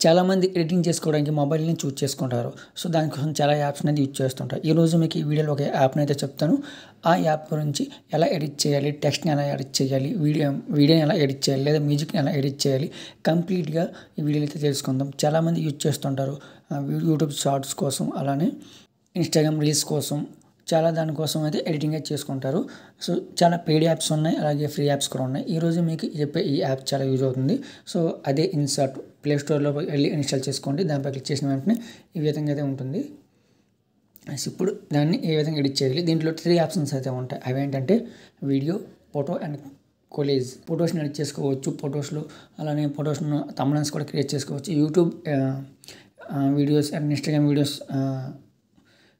చాలామంది ఎడిటింగ్ చేసుకోవడానికి మొబైల్ని చూజ్ చేసుకుంటారు. సో, దానికోసం చాలా యాప్స్ అనేది యూజ్ చేస్తుంటారు. ఈరోజు మీకు ఈ వీడియోలో ఒక యాప్‌ని అయితే చెప్తాను. ఆ యాప్ గురించి ఎలా ఎడిట్ చేయాలి, టెక్స్ట్‌ని ఎలా ఎడిట్ చేయాలి, వీడియోని ఎలా ఎడిట్ చేయాలి, లేదా మ్యూజిక్‌ని ఎలా ఎడిట్ చేయాలి, కంప్లీట్‌గా ఈ వీడియోలో అయితే తెలుసుకుందాం. చాలామంది యూజ్ చేస్తుంటారు యూట్యూబ్ షార్ట్స్ కోసం, అలానే ఇన్‌స్టాగ్రామ్ రీల్స్ కోసం, చాలా దానికోసం అయితే ఎడిటింగ్ అయితే చేసుకుంటారు. సో, చాలా పెయిడ్ యాప్స్ ఉన్నాయి, అలాగే ఫ్రీ యాప్స్ కూడా ఉన్నాయి. ఈరోజు మీకు చెప్పే ఈ యాప్ చాలా యూజ్ అవుతుంది. సో, అదే ఇన్‌షాట్. ప్లే స్టోర్‌లో వెళ్ళి ఇన్‌స్టాల్ చేసుకోండి. దానిపై క్లిక్ చేసిన వెంటనే ఈ విధంగా అయితే ఉంటుంది. ఇప్పుడు దాన్ని ఏ విధంగా ఎడిట్ చేయాలి, దీంట్లో 3 ఆప్షన్స్ అయితే ఉంటాయి. అవేంటంటే వీడియో, ఫోటో అండ్ కొలేజ్. ఫొటోస్‌ని ఎడిట్ చేసుకోవచ్చు. ఫొటోస్‌లో అలానే ఫొటోస్‌ను థంబ్‌నెయిల్స్ కూడా క్రియేట్ చేసుకోవచ్చు. యూట్యూబ్ వీడియోస్ అండ్ ఇన్‌స్టాగ్రామ్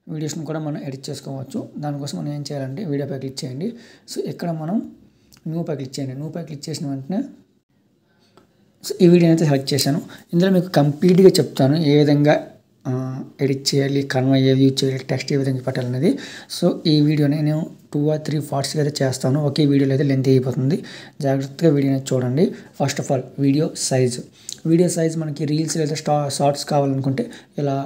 వీడియోస్‌ని కూడా మనం ఎడిట్ చేసుకోవచ్చు. దానికోసం మనం ఏం చేయాలంటే వీడియోపై క్లిక్ చేయండి. సో, ఇక్కడ మనం న్యూపై క్లిక్ చేయండి. న్యూపై క్లిక్ చేసిన వెంటనే సో, ఈ వీడియోని అయితే సెలెక్ట్ చేశాను. ఇందులో మీకు కంప్లీట్‌గా చెప్తాను ఏ విధంగా ఎడిట్ చేయాలి, కన్వా ఏది యూజ్ చేయాలి, టెక్స్ట్ ఏ విధంగా పెట్టాలనేది. సో, ఈ వీడియోని నేను 2 or 3 పార్ట్స్‌గా అయితే చేస్తాను. ఒకే వీడియోలో అయితే లెంత్ అయిపోతుంది. జాగ్రత్తగా వీడియోని చూడండి. First of all video size మనకి రీల్స్ లేదా షార్ట్స్ కావాలనుకుంటే ఇలా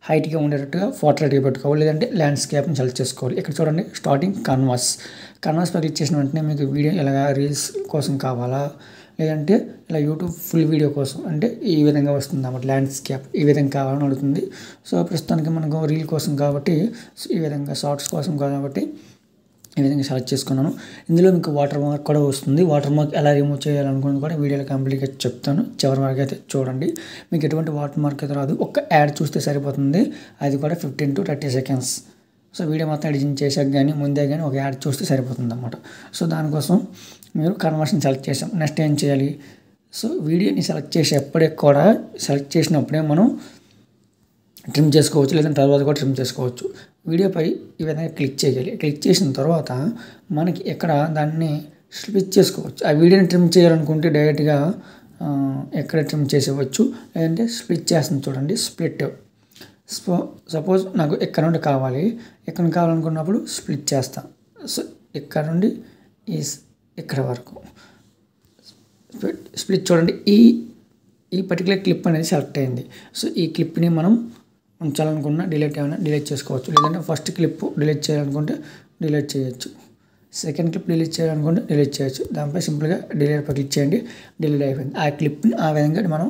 హైట్‌గా ఉండేటట్టుగా పోర్ట్రేట్‌గా పెట్టుకోవాలి, లేదంటే ల్యాండ్స్కేప్‌ని సెలెక్ట్ చేసుకోవాలి. ఇక్కడ చూడండి, స్టార్టింగ్ కాన్వాస్‌పై క్లిక్ చేసిన వెంటనే మీకు వీడియో ఇలాగా రీల్స్ కోసం కావాలా, లేదంటే ఇలా యూట్యూబ్ ఫుల్ వీడియో కోసం అంటే ఈ విధంగా వస్తుంది అన్నమాట. ల్యాండ్స్కేప్ ఈ విధంగా కావాలని అడుగుతుంది. సో, ప్రస్తుతానికి మనకు రీల్ కోసం కాబట్టి ఈ విధంగా, షార్ట్స్ కోసం కాబట్టి ఈ విధంగా సెలెక్ట్ చేసుకున్నాను. ఇందులో మీకు వాటర్ మార్క్ కూడా వస్తుంది. వాటర్ మార్క్ ఎలా రిమూవ్ చేయాలనుకున్నది కూడా వీడియోలో కంప్లీట్‌గా చెప్తాను. చివరి వరకు అయితే చూడండి. మీకు ఎటువంటి వాటర్ మార్క్ అయితే రాదు. ఒక్క యాడ్ చూస్తే సరిపోతుంది. అది కూడా 15 to 30 seconds. సో, వీడియో మొత్తం ఎడిటింగ్ చేశాక కానీ ముందే కానీ ఒక యాడ్ చూస్తే సరిపోతుంది అన్నమాట. సో, దానికోసం మీరు కన్వర్షన్ సెలెక్ట్ చేసాం. నెక్స్ట్ ఏం చేయాలి? సో, వీడియోని సెలెక్ట్ చేసినప్పుడే మనం ట్రిమ్ చేసుకోవచ్చు, లేదంటే తర్వాత కూడా ట్రిమ్ చేసుకోవచ్చు. వీడియోపై ఈ విధంగా క్లిక్ చేయాలి. క్లిక్ చేసిన తర్వాత మనకి ఇక్కడ దాన్ని స్ప్లిట్ చేసుకోవచ్చు. ఆ వీడియోని ట్రిమ్ చేయాలనుకుంటే డైరెక్ట్‌గా ఎక్కడ ట్రిమ్ చేసేవచ్చు, లేదంటే స్ప్లిట్ చేస్తుంది చూడండి, స్ప్లిట్. సపోజ్ నాకు ఇక్కడ నుండి కావాలి, ఇక్కడ నుండి కావాలనుకున్నప్పుడు స్ప్లిట్ చేస్తా. సో, ఇక్కడ నుండి ఇక్కడ వరకు స్ప్లిట్ చూడండి. ఈ పర్టికులర్ క్లిప్ అనేది సెలెక్ట్ అయింది. సో, ఈ క్లిప్ని మనం ఉంచాలనుకున్న డిలీట్ చేసుకోవచ్చు, లేదంటే ఫస్ట్ క్లిప్ డిలీట్ చేయాలనుకుంటే డిలీట్ చేయొచ్చు, సెకండ్ క్లిప్ డిలీట్ చేయాలనుకుంటే డిలీట్ చేయొచ్చు. దానిపై సింపుల్గా డిలీట్పై క్లిక్ చేయండి. డిలీట్ అయిపోయింది. ఆ క్లిప్ని ఆ విధంగా మనం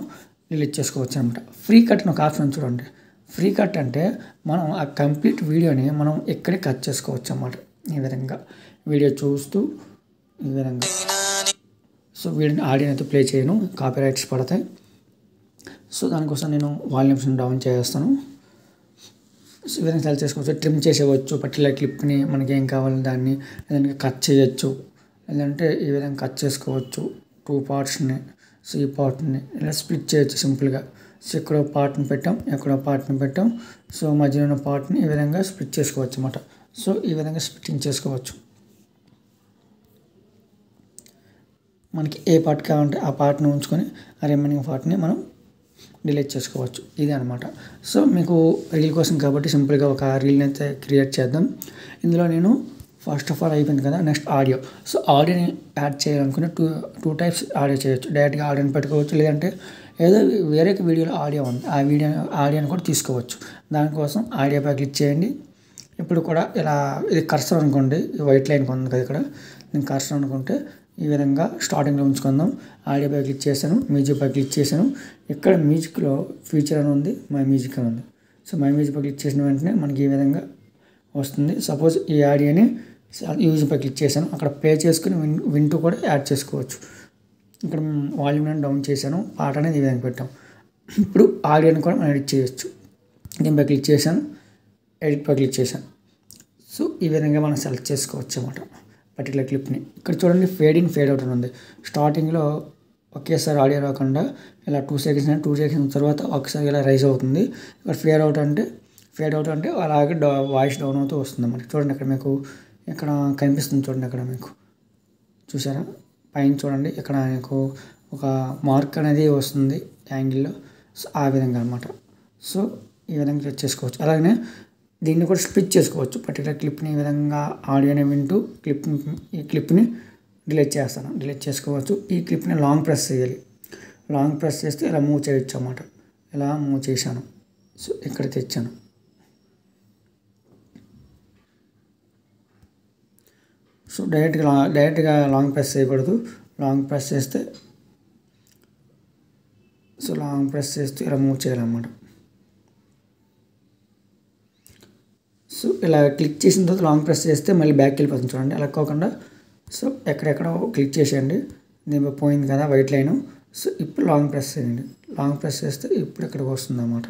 డిలీట్ చేసుకోవచ్చు అనమాట. ఫ్రీ కట్ అని ఒక ఆప్షన్ చూడండి. ఫ్రీ కట్ అంటే మనం ఆ కంప్లీట్ వీడియోని మనం ఇక్కడే కట్ చేసుకోవచ్చు అన్నమాట. ఈ విధంగా వీడియో చూస్తూ ఈ విధంగా. సో, వీడియోని ఆడియో అయితే ప్లే చేయను, కాపీరైట్స్ పడతాయి. సో, దానికోసం నేను వాల్యూమ్స్ని డౌన్ చేస్తాను. సో, ఈ విధంగా సెలెక్ట్ చేసుకోవచ్చు. ట్రిమ్ చేసేవచ్చు పర్టికులర్ క్లిప్ని, మనకి ఏం కావాలో దాన్ని, లేదంటే కట్ చేయొచ్చు, లేదంటే ఈ విధంగా కట్ చేసుకోవచ్చు 2 పార్ట్స్ని. సో, ఈ పార్ట్ని ఇలా స్ప్లిట్ చేయొచ్చు సింపుల్గా. సో, ఎక్కడో పార్ట్ని పెట్టాం. సో, మధ్యలో ఉన్న పార్ట్ని ఈ విధంగా స్ప్లిట్ చేసుకోవచ్చు అన్నమాట. సో, ఈ విధంగా స్ప్లిట్టింగ్ చేసుకోవచ్చు. మనకి ఏ పార్ట్ కావాలంటే ఆ పార్ట్ని ఉంచుకొని ఆ రిమైనింగ్ పార్ట్ని మనం డిలీట్ చేసుకోవచ్చు. ఇది అనమాట. సో, మీకు రీల్ కోసం కాబట్టి సింపుల్గా ఒక రీల్ని అయితే క్రియేట్ చేద్దాం. ఇందులో నేను ఫస్ట్ ఆఫ్ ఆల్ అయిపోయింది కదా, నెక్స్ట్ ఆడియో. సో, ఆడియోని యాడ్ చేయాలనుకునే టూ టైప్స్ ఆడియో చేయొచ్చు. డైరెక్ట్గా ఆడియోని పెట్టుకోవచ్చు, లేదంటే ఏదో వేరే వీడియోలో ఆడియో ఉంది, ఆ ఆడియోని కూడా తీసుకోవచ్చు. దానికోసం ఆడియోపై క్లిక్ చేయండి. ఇప్పుడు కూడా ఇలా ఇది కర్సర్ అనుకోండి, వైట్ లైన్ ఉంది కదా ఇక్కడ, నేను కర్సర్ అనుకుంటే ఈ విధంగా స్టార్టింగ్లో ఉంచుకుందాం. ఆడియోపై క్లిక్ చేశాను, మ్యూజిక్పై క్లిక్ చేశాను. ఇక్కడ మ్యూజిక్లో ఫీచర్ అని ఉంది, మై మ్యూజిక్ అని ఉంది. సో, మై మ్యూజిక్పై క్లిక్ చేసిన వెంటనే మనకి ఈ విధంగా వస్తుంది. సపోజ్ ఈ ఆడియోని యూజ్పై క్లిక్ చేశాను, అక్కడ ప్లే చేసుకుని వింటూ కూడా యాడ్ చేసుకోవచ్చు. ఇక్కడ వాల్యూమ్ నేను డౌన్ చేశాను, పాట అనేది ఈ విధంగా పెట్టాం. ఇప్పుడు ఆడియోని కూడా మనం ఎడిట్ చేయొచ్చు. దీనిపై క్లిక్ చేశాను, ఎడిట్పై క్లిక్ చేశాను. సో, ఈ విధంగా మనం సెలెక్ట్ చేసుకోవచ్చు అన్నమాట పర్టికులర్ క్లిప్ని. ఇక్కడ చూడండి, ఫేడ్ ఇన్ ఫేడ్ అవుట్ అని ఉంది. స్టార్టింగ్లో ఒకేసారి ఆడియో రాకుండా ఇలా 2 seconds తర్వాత ఒకసారి ఇలా రైజ్ అవుతుంది. ఇక్కడ ఫేడ్ అవుట్ అంటే అలాగే వాయిస్ డౌన్ అవుతూ వస్తుంది మనకి. చూడండి, ఇక్కడ మీకు ఇక్కడ కనిపిస్తుంది చూడండి, అక్కడ మీకు చూసారా, పైన చూడండి, ఇక్కడ మీకు ఒక మార్క్ అనేది వస్తుంది యాంగిల్లో. సో, ఆ విధంగా అనమాట. సో, ఈ విధంగా సెట్ చేసుకోవచ్చు. అలాగే దీన్ని కూడా స్ప్లిట్ చేసుకోవచ్చు. పర్టికులర్ క్లిప్ని ఈ విధంగా ఆడియోని వింటూ ఈ క్లిప్ని డిలీట్ చేసుకోవచ్చు. ఈ క్లిప్ని లాంగ్ ప్రెస్ చేయాలి. లాంగ్ ప్రెస్ చేస్తే ఇలా మూవ్ చేయొచ్చు అన్నమాట. ఇలా మూవ్ చేశాను. సో ఇక్కడ తెచ్చాను. సో డైరెక్ట్గా లాంగ్ ప్రెస్ చేయకూడదు. లాంగ్ ప్రెస్ చేస్తే ఇలా మూవ్ చేయాలన్నమాట. సో ఇలా క్లిక్ చేసిన తర్వాత లాంగ్ ప్రెస్ చేస్తే మళ్ళీ బ్యాక్కి వెళ్ళిపోతుంది చూడండి. అలా కాకుండా సో ఎక్కడెక్కడో క్లిక్ చేసేయండి. దీనిపై పోయింది కదా వైట్ లైను. సో ఇప్పుడు లాంగ్ ప్రెస్ చేయండి. లాంగ్ ప్రెస్ చేస్తే ఇప్పుడు ఇక్కడికి వస్తుంది అన్నమాట.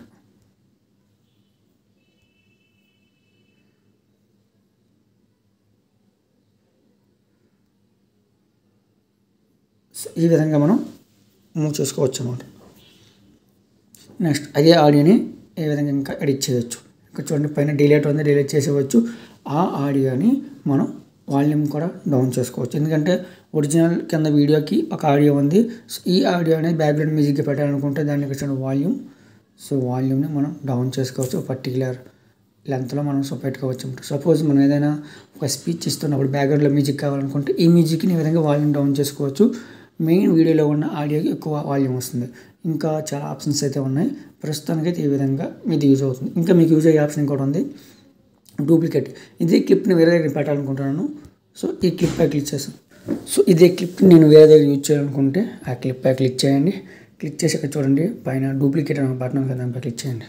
సో ఈ విధంగా మనం మూవ్ చేసుకోవచ్చు అన్నమాట. నెక్స్ట్ అదే ఆడియోని ఏ విధంగా ఇంకా ఎడిట్ చేయవచ్చు. ఇక్కడ చూడండి పైన డిలీట్ ఉంది, డిలీట్ చేసేవచ్చు. ఆ ఆడియోని మనం వాల్యూమ్ కూడా డౌన్ చేసుకోవచ్చు. ఎందుకంటే ఒరిజినల్ కింద వీడియోకి ఒక ఆడియో ఉంది. సో ఈ ఆడియో అనేది బ్యాక్గ్రౌండ్ మ్యూజిక్కి పెట్టాలనుకుంటే దానికి వచ్చిన వాల్యూమ్, సో వాల్యూమ్ని మనం డౌన్ చేసుకోవచ్చు. పర్టికులర్ లెంత్లో మనం పెట్టుకోవచ్చు. సపోజ్ మనం ఏదైనా ఒక స్పీచ్ ఇస్తున్నప్పుడు బ్యాక్గ్రౌండ్లో మ్యూజిక్ కావాలనుకుంటే ఈ మ్యూజిక్ని ఈ విధంగా వాల్యూమ్ డౌన్ చేసుకోవచ్చు. మెయిన్ వీడియోలో ఉన్న ఆడియోకి ఎక్కువ వాల్యూమ్ వస్తుంది. ఇంకా చాలా ఆప్షన్స్ అయితే ఉన్నాయి. ప్రస్తుతానికి అయితే ఈ విధంగా మీది యూజ్ అవుతుంది. ఇంకా మీకు యూజ్ అయ్యే ఆప్షన్ కూడా ఉంది, డూప్లికేట్. ఇదే క్లిప్ని వేరే దగ్గర పెట్టాలనుకుంటున్నాను. సో ఈ క్లిప్పై క్లిక్ చేస్తాను. సో ఇదే క్లిప్ని నేను వేరే దగ్గర యూజ్ చేయాలనుకుంటే ఆ క్లిప్పై క్లిక్ చేయండి. క్లిక్ చేసి ఇక్కడ చూడండి పైన డూప్లికేట్ అనే బటన్ ఉంది, దానిపై క్లిక్ చేయండి.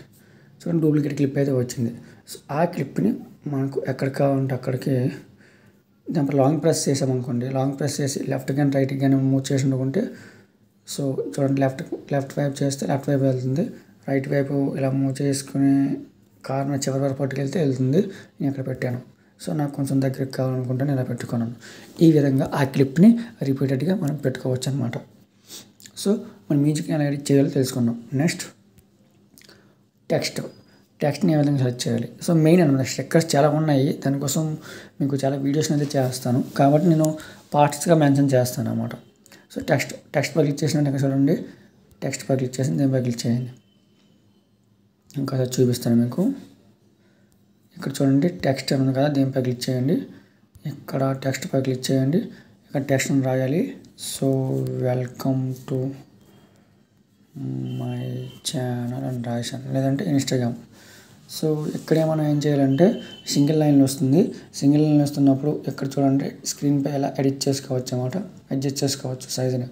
చూడండి డూప్లికేట్ క్లిప్ అయితే వచ్చింది. సో ఆ క్లిప్ని మనకు ఎక్కడ కావాలంటే అక్కడికి దాంట్లో లాంగ్ ప్రెస్ చేసామనుకోండి, లాంగ్ ప్రెస్ చేసి లెఫ్ట్ కానీ రైట్ కానీ మూవ్ చేసి అనుకుంటే సో చూడండి లెఫ్ట్ వైపు చేస్తే లెఫ్ట్ వైపు వెళ్తుంది. రైట్ వైపు ఇలా మూవ్ చేసుకుని కార్నర్ చివరి వరకు పట్టుకెళ్తే వెళ్తుంది. నేను ఇక్కడ పెట్టాను. సో నాకు కొంచెం దగ్గరికి కావాలనుకుంటే నేను ఇలా పెట్టుకున్నాను. ఈ విధంగా ఆ క్లిప్ని రిపీటెడ్గా మనం పెట్టుకోవచ్చు అనమాట. సో మనం మ్యూజిక్ ఎలా ఎడిట్ చేయాలో తెలుసుకున్నాం. నెక్స్ట్ టెక్స్ట్ని ఏ విధంగా సెర్చ్ చేయాలి. సో మెయిన్ అనమాట స్టిక్కర్స్ చాలా ఉన్నాయి. దానికోసం మీకు చాలా వీడియోస్ అయితే చేస్తాను కాబట్టి నేను పార్ట్స్గా మెన్షన్ చేస్తాను అన్నమాట. సో టెక్స్ట్ పై క్లిక్ చేసినట్టు చూడండి, టెక్స్ట్ పై క్లిక్ చేసి దీనిపై క్లిక్ చేయండి. ఇంకా చూపిస్తాను మీకు. ఇక్కడ చూడండి టెక్స్ట్ ఉంది కదా, దీనిపై క్లిక్ చేయండి. ఇక్కడ టెక్స్ట్ పై క్లిక్ చేయండి. ఇక్కడ టెక్స్ట్ని రాయాలి. So welcome to my channel అని రాశాను, లేదంటే ఇన్స్టాగ్రామ్. సో ఇక్కడే మనం ఏం చేయాలంటే సింగిల్ లైన్లో వస్తుంది. సింగిల్ లైన్లో వస్తున్నప్పుడు ఇక్కడ చూడండి స్క్రీన్పై ఎలా ఎడిట్ చేసుకోవచ్చు అన్నమాట. అడ్జస్ట్ చేసుకోవచ్చు సైజుని,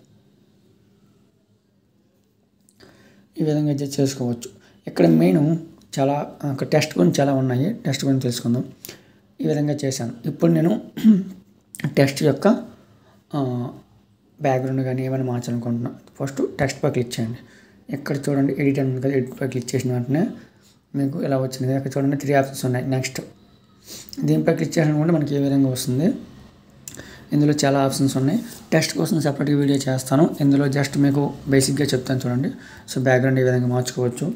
ఈ విధంగా అడ్జస్ట్ చేసుకోవచ్చు. ఇక్కడ మెయిన్ చాలా టెక్స్ట్ గురించి చాలా ఉన్నాయి. టెక్స్ట్ గురించి తెలుసుకుందాం. ఈ విధంగా చేశాను. ఇప్పుడు నేను టెక్స్ట్ యొక్క బ్యాక్గ్రౌండ్ కానీ ఏమైనా మార్చాలనుకుంటున్నాను. ఫస్ట్ టెక్స్ట్ పై క్లిక్ చేయండి. ఇక్కడ చూడండి ఎడిట్ అని ఉంది కదా, ఎడిట్ పై క్లిక్ చేసిన వెంటనే మీకు ఎలా వచ్చింది. ఇక్కడ చూడండి 3 ఆప్షన్స్ ఉన్నాయి. నెక్స్ట్ దీనిపై క్లిక్ చేయాలనుకుంటే మనకి ఏ విధంగా వస్తుంది. ఇందులో చాలా ఆప్షన్స్ ఉన్నాయి. టెక్స్ట్ కోసం సెపరేట్గా వీడియో చేస్తాను. ఇందులో జస్ట్ మీకు బేసిక్గా చెప్తాను చూడండి. సో బ్యాక్గ్రౌండ్ ఈ విధంగా మార్చుకోవచ్చు,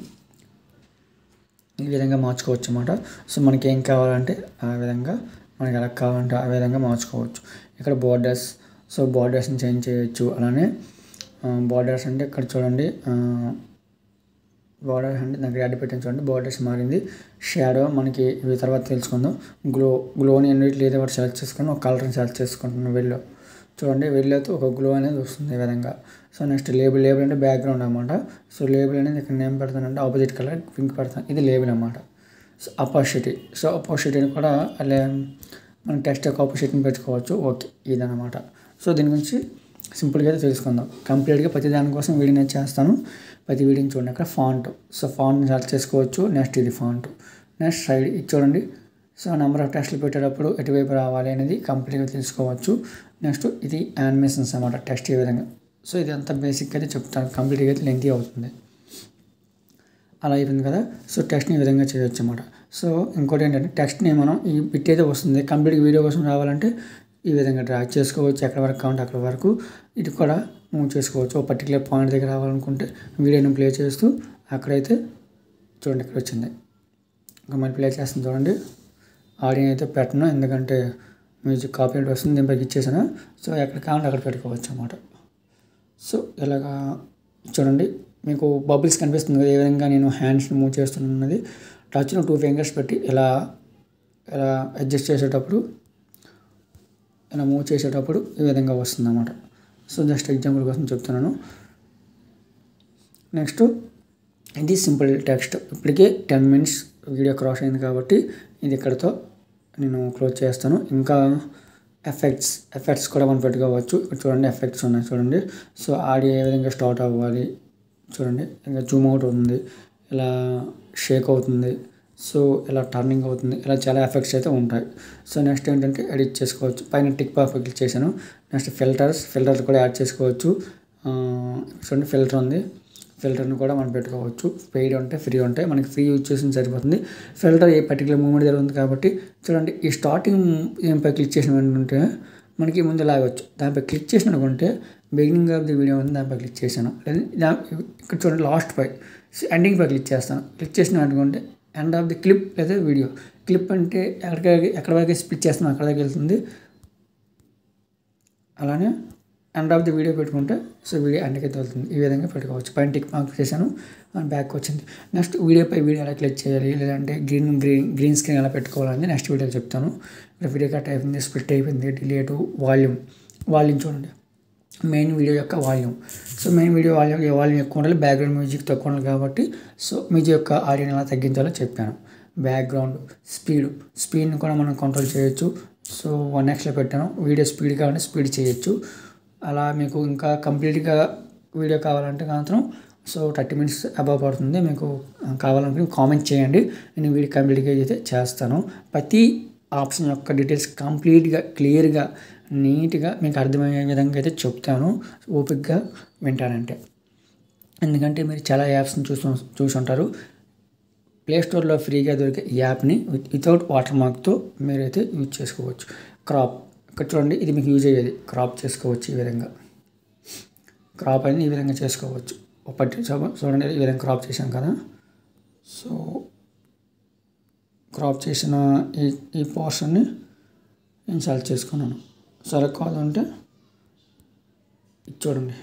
ఈ విధంగా మార్చుకోవచ్చు అన్నమాట. సో మనకి ఏం కావాలంటే ఆ విధంగా, మనకి ఎలా కావాలంటే ఆ విధంగా మార్చుకోవచ్చు. ఇక్కడ బోర్డర్స్, సో బోర్డర్స్ని చేంజ్ చేయొచ్చు. అలానే బోర్డర్స్ అంటే ఇక్కడ చూడండి బోర్డర్స్ అంటే నాకు యాడ్ పెట్టాను చూడండి, బోర్డర్స్ మారింది. షాడో మనకి ఇవి తర్వాత తెలుసుకుందాం. గ్లోని అన్నిటి ఏదో ఒకటి సెలెక్ట్ చేసుకొని ఒక కలర్ని సెలెక్ట్ చేసుకుంటున్నాను. వెల్లో చూడండి, వెళ్ళేతో ఒక గ్లో అనేది వస్తుంది ఈ విధంగా. సో నెక్స్ట్ లేబుల్ అంటే బ్యాక్గ్రౌండ్ అన్నమాట. సో లేబుల్ అనేది ఇక్కడ నేమ్ పెడతానంటే ఆపోజిట్ కలర్ పింక్ పెడతాను, ఇది లేబుల్ అన్నమాట. సో అపోజిటీని కూడా అలా మనం టెక్స్ట్ యొక్క ఆపోజిట్ని పెట్టుకోవచ్చు. ఓకే, ఇదన్నమాట. సో దీని గురించి సింపుల్గా అయితే తెలుసుకుందాం. కంప్లీట్గా ప్రతి దానికోసం వీడియో నేను చేస్తాను. ప్రతి వీడియోని చూడండి. అక్కడ ఫాంట్, సో ఫాంట్ని సెలెక్ట్ చేసుకోవచ్చు. నెక్స్ట్ ఇది ఫాంట్. నెక్స్ట్ సైడ్ ఇది చూడండి. సో నెంబర్ ఆఫ్ టెక్స్ట్లు పెట్టేటప్పుడు ఎటువైపు రావాలి అనేది కంప్లీట్గా తెలుసుకోవచ్చు. నెక్స్ట్ ఇది యానిమేషన్స్ అన్నమాట, టెక్స్ట్ ఈ విధంగా. సో ఇది అంతా బేసిక్ అయితే చెప్తాను, కంప్లీట్గా అయితే లెంతీ అవుతుంది. అలా అయిపోయింది కదా. సో టెక్స్ట్ని ఈ విధంగా చేయొచ్చు అన్నమాట. సో ఇంకోటి ఏంటంటే టెక్స్ట్ని మనం ఈ బిట్ అయితే వస్తుంది, కంప్లీట్ వీడియో కోసం రావాలంటే ఈ విధంగా డ్రాగ్ చేసుకోవచ్చు. ఎక్కడ వరకు కావాలంటే అక్కడ వరకు ఇది కూడా మూవ్ చేసుకోవచ్చు. ఒక పర్టికులర్ పాయింట్ దగ్గర రావాలనుకుంటే వీడియోని ప్లే చేస్తూ అక్కడైతే చూడండి ఇక్కడ వచ్చింది. ఇంకా మళ్ళీ ప్లే చేస్తుంది చూడండి. ఆడియో అయితే పెట్టను ఎందుకంటే మ్యూజిక్ కాపీరైట్ వస్తుంది. దీనిపై ఇచ్చేసాను. సో ఎక్కడ కావాలంటే అక్కడ పెట్టుకోవచ్చు అన్నమాట. సో ఇలాగా చూడండి మీకు బబుల్స్ కనిపిస్తుంది కదా, ఏ విధంగా నేను హ్యాండ్స్ని మూవ్ చేస్తున్నది. టచ్ను 2 ఫింగర్స్ పెట్టి ఇలా అడ్జస్ట్ చేసేటప్పుడు, ఇలా మూవ్ చేసేటప్పుడు ఈ విధంగా వస్తుంది అన్నమాట. సో జస్ట్ ఎగ్జాంపుల్ కోసం చెప్తున్నాను. నెక్స్ట్ ఇది సింపుల్ టెక్స్ట్. ఇప్పటికే 10 minutes వీడియో క్రాస్ అయింది కాబట్టి ఇది ఇక్కడితో నేను క్లోజ్ చేస్తాను. ఇంకా ఎఫెక్ట్స్ కూడా మనం పెట్టుకోవచ్చు. ఇక్కడ చూడండి ఎఫెక్ట్స్ ఉన్నాయి చూడండి. సో ఆడియో ఏ విధంగా స్టార్ట్ అవ్వాలి చూడండి. ఇంకా జూమ్ అవుట్ అవుతుంది, ఇలా షేక్ అవుతుంది, సో ఇలా టర్నింగ్ అవుతుంది, ఇలా చాలా ఎఫెక్ట్స్ అయితే ఉంటాయి. సో నెక్స్ట్ ఏంటంటే ఎడిట్ చేసుకోవచ్చు. పైన టిక్ బాక్స్ క్లిక్ చేశాను. నెక్స్ట్ ఫిల్టర్స్ కూడా యాడ్ చేసుకోవచ్చు. చూడండి ఫిల్టర్ ఉంది, ఫిల్టర్ని కూడా మనం పెట్టుకోవచ్చు. పెయిడ్ ఉంటే ఫ్రీ ఉంటాయి, మనకి ఫ్రీ యూజ్ చేసిన సరిపోతుంది. ఫిల్టర్ ఏ పర్టికులర్ మూమెంట్ జరుగుతుంది కాబట్టి చూడండి ఈ స్టార్టింగ్ ఏంపై క్లిక్ చేసిన వెంటనే మనకి ముందు లాగవచ్చు. దానిపై క్లిక్ చేసిన అనుకుంటే బిగినింగ్ ఆఫ్ ది వీడియో ఉంది, దానిపై క్లిక్ చేశాను. లేదా ఇక్కడ చూడండి లాస్ట్ పై ఎండింగ్ పై క్లిక్ చేస్తాను. క్లిక్ చేసిన అనుకుంటే ఎండ్ ఆఫ్ ది క్లిప్ లేదా వీడియో. క్లిప్ అంటే ఎక్కడ వరకు స్ప్లిట్ చేస్తాను అక్కడ దాకా వెళ్తుంది. అలానే ఎండ్ ఆఫ్ ది వీడియో పెట్టుకుంటే సో వీడియో ఎండ్కి అయితే వెళ్తుంది. ఈ విధంగా పెట్టుకోవచ్చు. పైన టిక్ మార్క్ చేశాను, బ్యాక్ వచ్చింది. నెక్స్ట్ వీడియో ఎలా క్లిక్ చేయాలి, లేదంటే గ్రీన్ స్క్రీన్ ఎలా పెట్టుకోవాలని నెక్స్ట్ వీడియోలో చెప్తాను. ఇక్కడ వీడియో కట్ అయిపోయింది, స్ప్లిట్ అయిపోయింది, డిలీట్, వాల్యూమ్ చూడండి మెయిన్ వీడియో యొక్క volume. So main video volume ఎక్కువ ఉండాలి, బ్యాక్గ్రౌండ్ మ్యూజిక్ తక్కువ ఉండాలి కాబట్టి సో మ్యూజిక్ యొక్క ఆడియోని ఎలా తగ్గించాలో చెప్పాను. బ్యాక్గ్రౌండ్ స్పీడ్ని కూడా మనం కంట్రోల్ చేయొచ్చు. సో 1x పెట్టాను. వీడియో స్పీడ్ కావాలంటే స్పీడ్ చేయొచ్చు. అలా మీకు ఇంకా కంప్లీట్గా వీడియో కావాలంటే మాత్రం సో 30 minutes అబవ్ పడుతుంది. మీకు కావాలనుకుని కామెంట్ చేయండి, నేను వీడియో కంప్లీట్గా అయితే చేస్తాను. ప్రతి ఆప్షన్ యొక్క డీటెయిల్స్ కంప్లీట్గా క్లియర్గా నీట్గా మీకు అర్థమయ్యే విధంగా అయితే చెప్తాను, ఓపికగా వింటానంటే. ఎందుకంటే మీరు చాలా యాప్స్ని చూసి ఉంటారు. ప్లేస్టోర్లో ఫ్రీగా దొరికే యాప్ని వితౌట్ వాటర్ మార్క్తో మీరైతే యూజ్ చేసుకోవచ్చు. క్రాప్ ఇక్కడ చూడండి, ఇది మీకు యూజ్ అయ్యేది. క్రాప్ చేసుకోవచ్చు. ఈ విధంగా క్రాప్ అనేది ఈ విధంగా చేసుకోవచ్చు. చూడండి ఈ విధంగా క్రాప్ చేశాను కదా. సో క్రాప్ చేసిన ఈ పోర్షన్ని నేను సెలెక్ట్ చేసుకున్నాను. సెలెక్ట్ కావాలంటే ఇది చూడండి,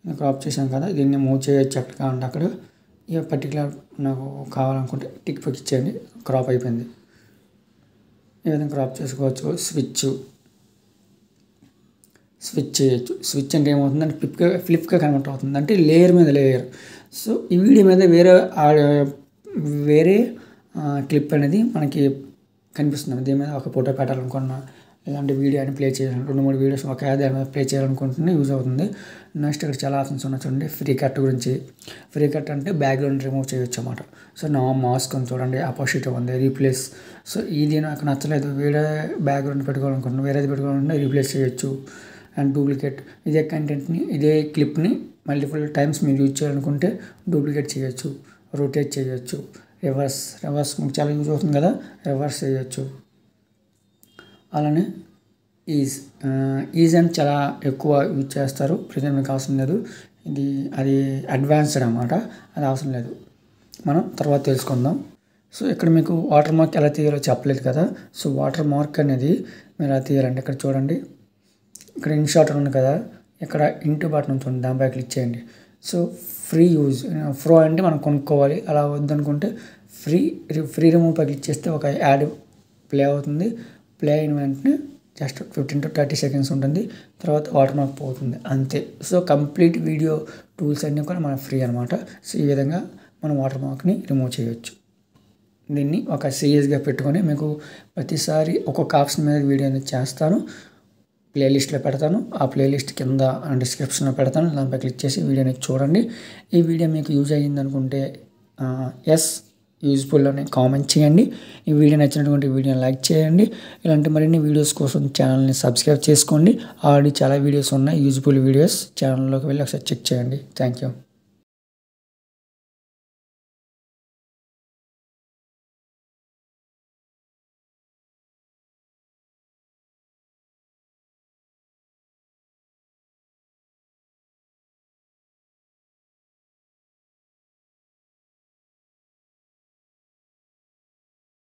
నేను క్రాప్ చేశాను కదా, దీన్ని మూవ్ చేయొచ్చు ఎక్కడ కావాలంటే అక్కడ. ఇక పర్టికులర్ నాకు కావాలనుకుంటే టిక్ పిక్ ఇచ్చేయండి, క్రాప్ అయిపోయింది. ఈ విధంగా క్రాప్ చేసుకోవచ్చు. స్విచ్ చేయొచ్చు. స్విచ్ అంటే ఏమవుతుందంటే ఫ్లిప్గా కన్వర్ట్ అవుతుంది, అంటే లేయర్ మీద లేయర్. సో ఈ వీడియో మీద వేరే క్లిప్ అనేది మనకి కనిపిస్తుంది. దీని మీద ఒక ఫోటో పెట్టాలనుకున్నా, ఇలాంటి వీడియో అని ప్లే చేయాలి, 2-3 వీడియోస్ ఒక దాని మీద ప్లే చేయాలనుకుంటున్నా యూజ్ అవుతుంది. నెక్స్ట్ ఇక్కడ చాలా ఆప్షన్స్ ఉన్నాయి చూడండి. ఫ్రీ కట్ గురించి. ఫ్రీ కట్ అంటే బ్యాక్గ్రౌండ్ రిమూవ్ చేయొచ్చు అన్నమాట. సో నా మాస్క్ అని చూడండి, ఆపోజిట్ ఉంది, రీప్లేస్. సో ఇది నాకు నచ్చలేదు, వేరే బ్యాక్గ్రౌండ్ పెట్టుకోవాలనుకుంటున్నాను, వేరేది పెట్టుకోవాలనుకుంటే రీప్లేస్ చేయొచ్చు. అండ్ డూప్లికేట్, ఇదే కంటెంట్ని ఇదే క్లిప్ని మల్టిపుల్ టైమ్స్ మీరు యూజ్ చేయాలనుకుంటే డూప్లికేట్ చేయొచ్చు, రొటేట్ చేయొచ్చు. రివర్స్ మీకు చాలా యూజ్ అవుతుంది కదా, రివర్స్ చేయొచ్చు. అలానే ఈజ్ అని చాలా ఎక్కువ యూజ్ చేస్తారు, ప్రజెంట్ మీకు అవసరం లేదు. అది అడ్వాన్స్డ్ అన్నమాట, అది అవసరం లేదు, మనం తర్వాత తెలుసుకుందాం. సో ఇక్కడ మీకు వాటర్ మార్క్ ఎలా తీయాలో చెప్పలేదు కదా. సో వాటర్ మార్క్ అనేది మీరు ఎలా తీయాలంటే ఇక్కడ చూడండి, ఇక్కడ ఇన్షాట్ ఉంది కదా, ఇక్కడ ఇంటూ బటన్ ఉంటుంది, దానిపై క్లిక్ చేయండి. సో ఫ్రీ యూజ్, ఫ్రో అంటే మనం కొనుక్కోవాలి, అలా వద్దనుకుంటే ఫ్రీ రిమూవ్ పై క్లిక్ చేస్తే ఒక యాడ్ ప్లే అవుతుంది. ప్లే అయిన వెంటనే జస్ట్ 15 to 30 seconds ఉంటుంది, తర్వాత వాటర్ మార్క్ పోతుంది అంతే. సో కంప్లీట్ వీడియో టూల్స్ అన్నీ కూడా మనకు ఫ్రీ అనమాట. సో ఈ విధంగా మనం వాటర్ మార్క్ని రిమూవ్ చేయొచ్చు. దీన్ని ఒక సీరియస్గా పెట్టుకొని మీకు ప్రతిసారి ఒక్కొక్క ఆప్షన్ మీద వీడియో అనేది చేస్తాను, ప్లేలిస్ట్లో పెడతాను. ఆ ప్లేలిస్ట్ కింద డిస్క్రిప్షన్లో పెడతాను, దానిపై క్లిక్ చేసి వీడియోని చూడండి. ఈ వీడియో మీకు యూజ్ అయ్యింది అనుకుంటే ఎస్ యూజ్ఫుల్ అని కామెంట్ చేయండి. ఈ వీడియో నచ్చినటువంటి వీడియోని లైక్ చేయండి. ఇలాంటి మరిన్ని వీడియోస్ కోసం ఛానల్ని సబ్స్క్రైబ్ చేసుకోండి. ఆల్రెడీ చాలా వీడియోస్ ఉన్నాయి, యూజ్ఫుల్ వీడియోస్. ఛానల్లోకి వెళ్ళి ఒకసారి చెక్ చేయండి. Thank you.